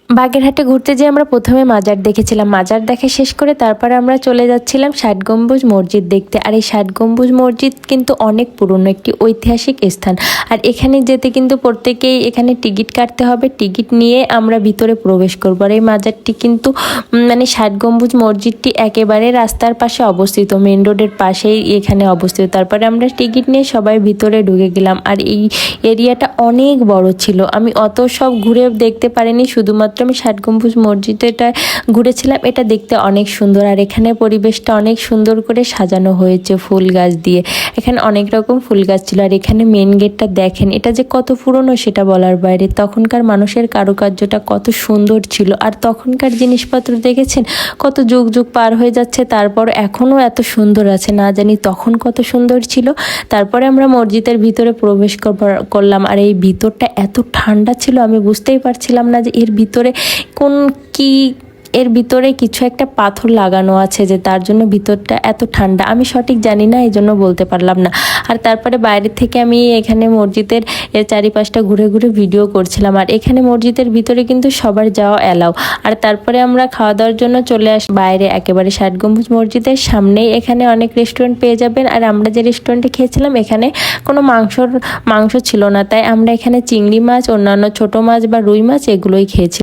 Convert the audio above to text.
বাগেরহাটে ঘুরতে যেয়ে আমরা প্রথমে মাজার দেখেছিলাম। মাজার দেখা শেষ করে তারপরে আমরা চলে যাচ্ছিলাম ষাট গম্বুজ মসজিদ দেখতে। আর এই ষাট গম্বুজ মসজিদ কিন্তু অনেক পুরনো একটি ঐতিহাসিক স্থান। আর এখানে যেতে কিন্তু প্রত্যেকেই এখানে টিকিট কাটতে হবে। টিকিট নিয়ে আমরা ভিতরে প্রবেশ করবো। আর এই মাজারটি কিন্তু মানে ষাট গম্বুজ মসজিদটি একেবারে রাস্তার পাশে অবস্থিত, মেন রোডের পাশেই এখানে অবস্থিত। তারপরে আমরা টিকিট নিয়ে সবাই ভিতরে ঢুকে গেলাম। আর এই এরিয়াটা অনেক বড় ছিল, আমি অত সব ঘুরে দেখতে পারিনি, শুধুমাত্র আমি ষাট গম্বুজ মসজিদটা ঘুরেছিলাম। এটা দেখতে অনেক সুন্দর, আর এখানে পরিবেশটা অনেক সুন্দর করে সাজানো হয়েছে ফুল গাছ দিয়ে। এখানে অনেক রকম ফুল গাছ ছিল। আর এখানে মেন গেটটা দেখেন, এটা যে কত পুরনো সেটা বলার বাইরে। তখনকার মানুষের কারুকার্যটা কত সুন্দর ছিল। আর তখনকার জিনিসপত্র দেখেছেন, কত যুগ যুগ পার হয়ে যাচ্ছে, তারপর এখনও এত সুন্দর আছে। না জানি তখন কত সুন্দর ছিল। তারপরে আমরা মসজিদের ভিতরে প্রবেশ করলাম। আর এই ভিতরটা এত ঠান্ডা ছিল, আমি বুঝতেই পারছিলাম না যে এর ভিতরে এর ভিতরে কিছু একটা পাথর লাগানো আছে, যে তার জন্য ভিতরটা এত ঠান্ডা। আমি সঠিক জানি না, এই জন্য বলতে পারলাম না। আর তারপরে বাইরে থেকে আমি এখানে মসজিদের চারিপাশটা ঘুরে ঘুরে ভিডিও করছিলাম। আর এখানে মসজিদের ভিতরে কিন্তু সবার যাওয়া অ্যালাউ। আর তারপরে আমরা খাওয়া দাওয়ার জন্য চলে আসি বাইরে, একেবারে ষাট গম্বুজ মসজিদের সামনেই এখানে অনেক রেস্টুরেন্ট পেয়ে যাবেন। আর আমরা যে রেস্টুরেন্টে খেয়েছিলাম এখানে কোনো মাংস ছিল না, তাই আমরা এখানে চিংড়ি মাছ, অন্যান্য ছোট মাছ বা রুই মাছ এগুলোই খেয়েছি।